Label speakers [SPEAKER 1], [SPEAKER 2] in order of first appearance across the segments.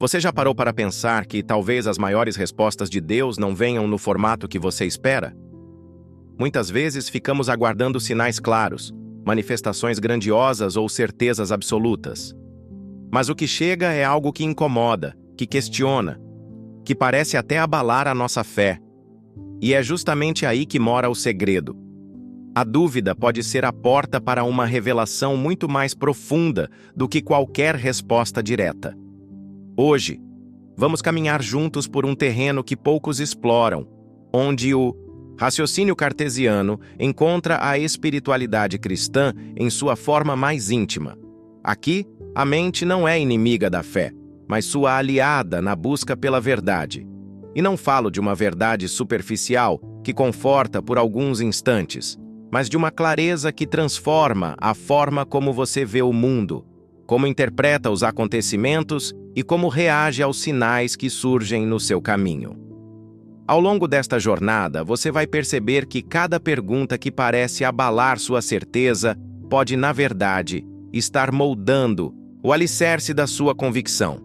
[SPEAKER 1] Você já parou para pensar que talvez as maiores respostas de Deus não venham no formato que você espera? Muitas vezes ficamos aguardando sinais claros, manifestações grandiosas ou certezas absolutas. Mas o que chega é algo que incomoda, que questiona, que parece até abalar a nossa fé. E é justamente aí que mora o segredo. A dúvida pode ser a porta para uma revelação muito mais profunda do que qualquer resposta direta. Hoje, vamos caminhar juntos por um terreno que poucos exploram, onde o raciocínio cartesiano encontra a espiritualidade cristã em sua forma mais íntima. Aqui, a mente não é inimiga da fé, mas sua aliada na busca pela verdade. E não falo de uma verdade superficial que conforta por alguns instantes, mas de uma clareza que transforma a forma como você vê o mundo, como interpreta os acontecimentos e como reage aos sinais que surgem no seu caminho. Ao longo desta jornada, você vai perceber que cada pergunta que parece abalar sua certeza pode, na verdade, estar moldando o alicerce da sua convicção.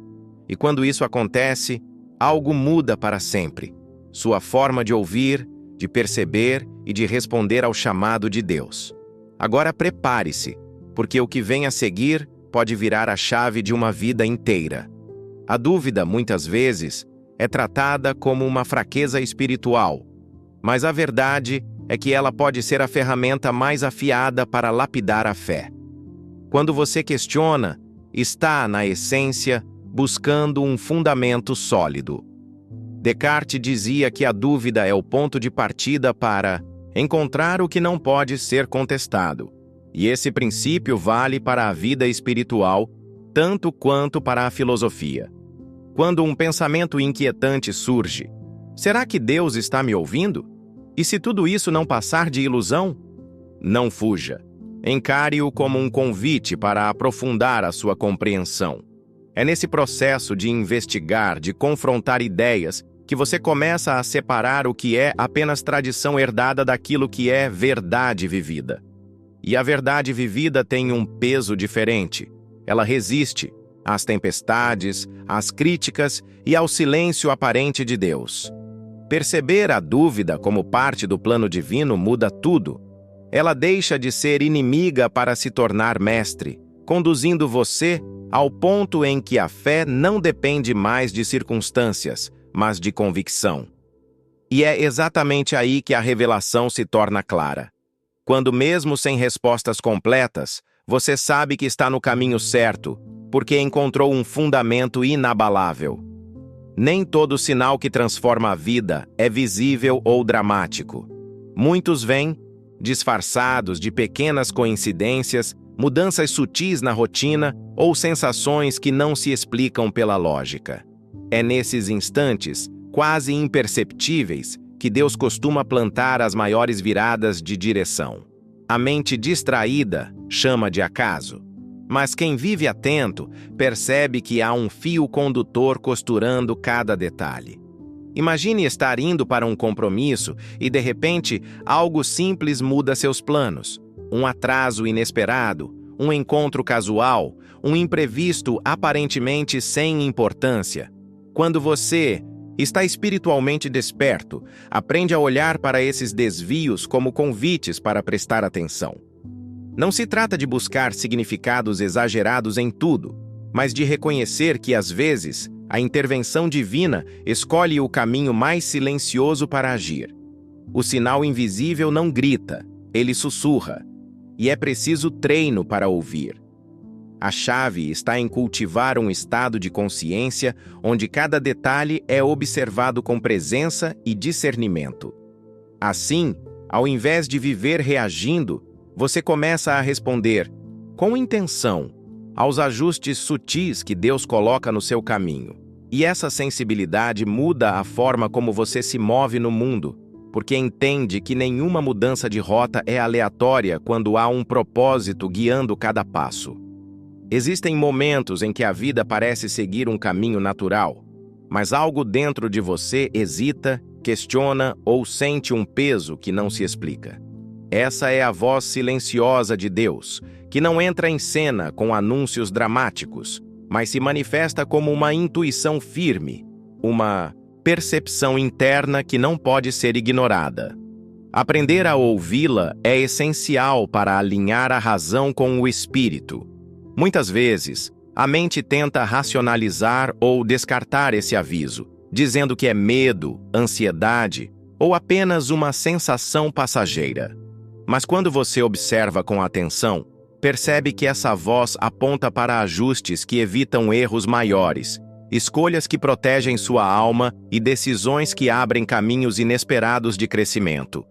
[SPEAKER 1] E quando isso acontece, algo muda para sempre. Sua forma de ouvir, de perceber e de responder ao chamado de Deus. Agora prepare-se, porque o que vem a seguir pode virar a chave de uma vida inteira. A dúvida, muitas vezes, é tratada como uma fraqueza espiritual, mas a verdade é que ela pode ser a ferramenta mais afiada para lapidar a fé. Quando você questiona, está, na essência, buscando um fundamento sólido. Descartes dizia que a dúvida é o ponto de partida para encontrar o que não pode ser contestado. E esse princípio vale para a vida espiritual, tanto quanto para a filosofia. Quando um pensamento inquietante surge, será que Deus está me ouvindo? E se tudo isso não passar de ilusão? Não fuja. Encare-o como um convite para aprofundar a sua compreensão. É nesse processo de investigar, de confrontar ideias, que você começa a separar o que é apenas tradição herdada daquilo que é verdade vivida. E a verdade vivida tem um peso diferente. Ela resiste às tempestades, às críticas e ao silêncio aparente de Deus. Perceber a dúvida como parte do plano divino muda tudo. Ela deixa de ser inimiga para se tornar mestre, conduzindo você ao ponto em que a fé não depende mais de circunstâncias, mas de convicção. E é exatamente aí que a revelação se torna clara. Quando, mesmo sem respostas completas, você sabe que está no caminho certo, porque encontrou um fundamento inabalável. Nem todo sinal que transforma a vida é visível ou dramático. Muitos vêm, disfarçados de pequenas coincidências, mudanças sutis na rotina ou sensações que não se explicam pela lógica. É nesses instantes, quase imperceptíveis, que Deus costuma plantar as maiores viradas de direção. A mente distraída chama de acaso, mas quem vive atento percebe que há um fio condutor costurando cada detalhe. Imagine estar indo para um compromisso e, de repente, algo simples muda seus planos. Um atraso inesperado, um encontro casual, um imprevisto aparentemente sem importância. Quando você está espiritualmente desperto, aprende a olhar para esses desvios como convites para prestar atenção. Não se trata de buscar significados exagerados em tudo, mas de reconhecer que, às vezes, a intervenção divina escolhe o caminho mais silencioso para agir. O sinal invisível não grita, ele sussurra, e é preciso treino para ouvir. A chave está em cultivar um estado de consciência onde cada detalhe é observado com presença e discernimento. Assim, ao invés de viver reagindo, você começa a responder, com intenção, aos ajustes sutis que Deus coloca no seu caminho. E essa sensibilidade muda a forma como você se move no mundo, porque entende que nenhuma mudança de rota é aleatória quando há um propósito guiando cada passo. Existem momentos em que a vida parece seguir um caminho natural, mas algo dentro de você hesita, questiona ou sente um peso que não se explica. Essa é a voz silenciosa de Deus, que não entra em cena com anúncios dramáticos, mas se manifesta como uma intuição firme, uma percepção interna que não pode ser ignorada. Aprender a ouvi-la é essencial para alinhar a razão com o espírito. Muitas vezes, a mente tenta racionalizar ou descartar esse aviso, dizendo que é medo, ansiedade ou apenas uma sensação passageira. Mas quando você observa com atenção, percebe que essa voz aponta para ajustes que evitam erros maiores, escolhas que protegem sua alma e decisões que abrem caminhos inesperados de crescimento.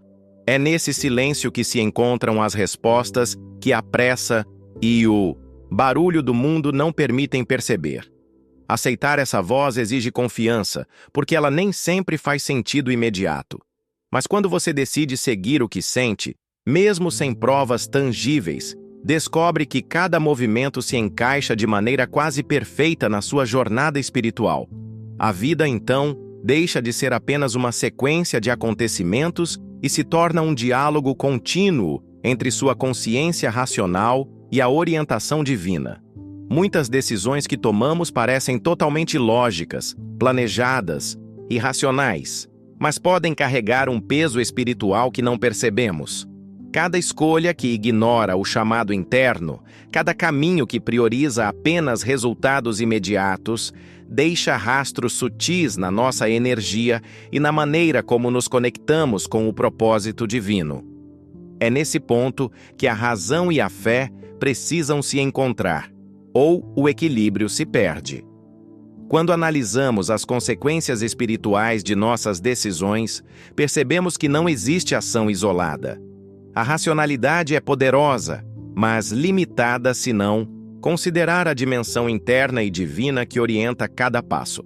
[SPEAKER 1] É nesse silêncio que se encontram as respostas que a pressa e o barulho do mundo não permitem perceber. Aceitar essa voz exige confiança, porque ela nem sempre faz sentido imediato. Mas quando você decide seguir o que sente, mesmo sem provas tangíveis, descobre que cada movimento se encaixa de maneira quase perfeita na sua jornada espiritual. A vida, então, deixa de ser apenas uma sequência de acontecimentos e se torna um diálogo contínuo entre sua consciência racional e a orientação divina. Muitas decisões que tomamos parecem totalmente lógicas, planejadas e racionais, mas podem carregar um peso espiritual que não percebemos. Cada escolha que ignora o chamado interno, cada caminho que prioriza apenas resultados imediatos, deixa rastros sutis na nossa energia e na maneira como nos conectamos com o propósito divino. É nesse ponto que a razão e a fé precisam se encontrar, ou o equilíbrio se perde. Quando analisamos as consequências espirituais de nossas decisões, percebemos que não existe ação isolada. A racionalidade é poderosa, mas limitada se não considerar a dimensão interna e divina que orienta cada passo.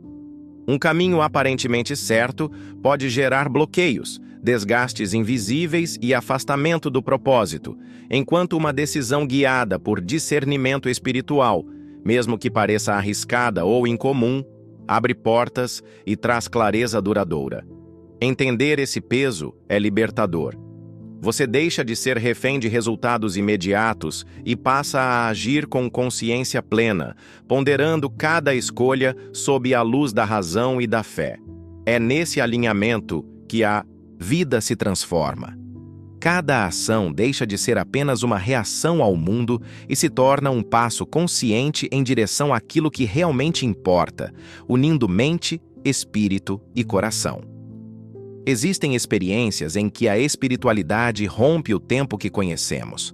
[SPEAKER 1] Um caminho aparentemente certo pode gerar bloqueios, desgastes invisíveis e afastamento do propósito, enquanto uma decisão guiada por discernimento espiritual, mesmo que pareça arriscada ou incomum, abre portas e traz clareza duradoura. Entender esse peso é libertador. Você deixa de ser refém de resultados imediatos e passa a agir com consciência plena, ponderando cada escolha sob a luz da razão e da fé. É nesse alinhamento que a vida se transforma. Cada ação deixa de ser apenas uma reação ao mundo e se torna um passo consciente em direção àquilo que realmente importa, unindo mente, espírito e coração. Existem experiências em que a espiritualidade rompe o tempo que conhecemos.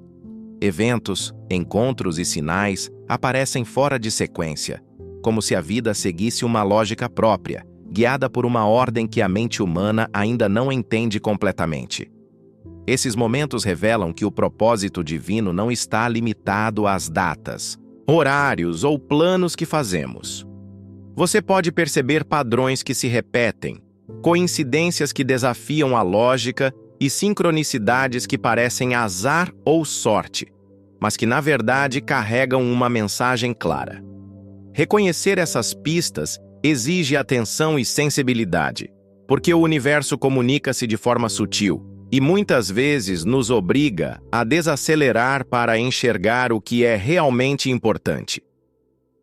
[SPEAKER 1] Eventos, encontros e sinais aparecem fora de sequência, como se a vida seguisse uma lógica própria, guiada por uma ordem que a mente humana ainda não entende completamente. Esses momentos revelam que o propósito divino não está limitado às datas, horários ou planos que fazemos. Você pode perceber padrões que se repetem, coincidências que desafiam a lógica e sincronicidades que parecem azar ou sorte, mas que na verdade carregam uma mensagem clara. Reconhecer essas pistas exige atenção e sensibilidade, porque o universo comunica-se de forma sutil e muitas vezes nos obriga a desacelerar para enxergar o que é realmente importante.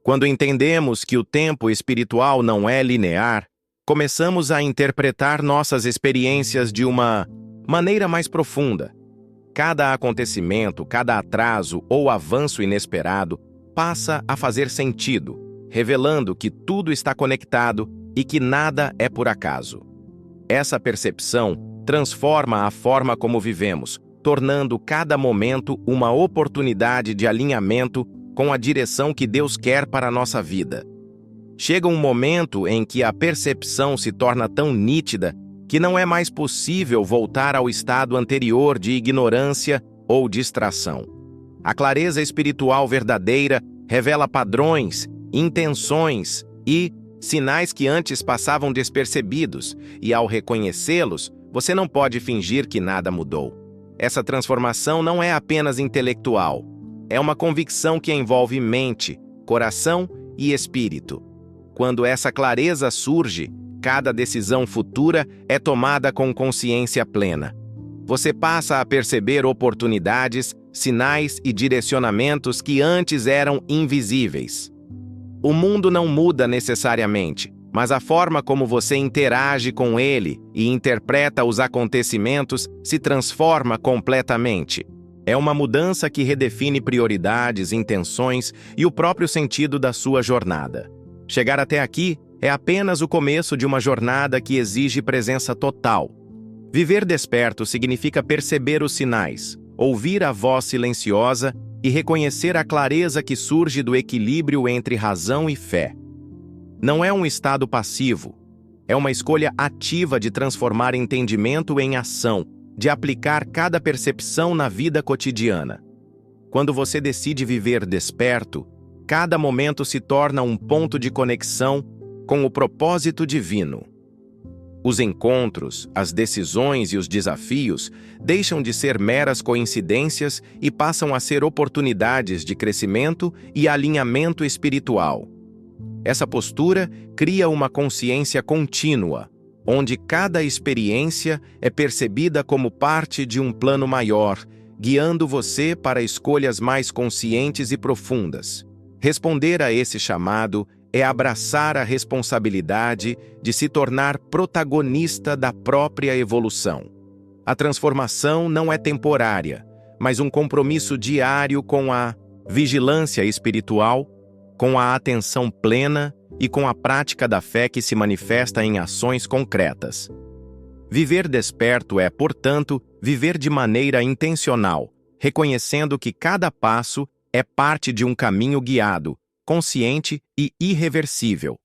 [SPEAKER 1] Quando entendemos que o tempo espiritual não é linear, começamos a interpretar nossas experiências de uma maneira mais profunda. Cada acontecimento, cada atraso ou avanço inesperado passa a fazer sentido, revelando que tudo está conectado e que nada é por acaso. Essa percepção transforma a forma como vivemos, tornando cada momento uma oportunidade de alinhamento com a direção que Deus quer para a nossa vida. Chega um momento em que a percepção se torna tão nítida que não é mais possível voltar ao estado anterior de ignorância ou distração. A clareza espiritual verdadeira revela padrões, intenções e sinais que antes passavam despercebidos, e ao reconhecê-los, você não pode fingir que nada mudou. Essa transformação não é apenas intelectual, é uma convicção que envolve mente, coração e espírito. Quando essa clareza surge, cada decisão futura é tomada com consciência plena. Você passa a perceber oportunidades, sinais e direcionamentos que antes eram invisíveis. O mundo não muda necessariamente, mas a forma como você interage com ele e interpreta os acontecimentos se transforma completamente. É uma mudança que redefine prioridades, intenções e o próprio sentido da sua jornada. Chegar até aqui é apenas o começo de uma jornada que exige presença total. Viver desperto significa perceber os sinais, ouvir a voz silenciosa e reconhecer a clareza que surge do equilíbrio entre razão e fé. Não é um estado passivo, é uma escolha ativa de transformar entendimento em ação, de aplicar cada percepção na vida cotidiana. Quando você decide viver desperto, cada momento se torna um ponto de conexão com o propósito divino. Os encontros, as decisões e os desafios deixam de ser meras coincidências e passam a ser oportunidades de crescimento e alinhamento espiritual. Essa postura cria uma consciência contínua, onde cada experiência é percebida como parte de um plano maior, guiando você para escolhas mais conscientes e profundas. Responder a esse chamado é abraçar a responsabilidade de se tornar protagonista da própria evolução. A transformação não é temporária, mas um compromisso diário com a vigilância espiritual, com a atenção plena e com a prática da fé que se manifesta em ações concretas. Viver desperto é, portanto, viver de maneira intencional, reconhecendo que cada passo é parte de um caminho guiado, consciente e irreversível.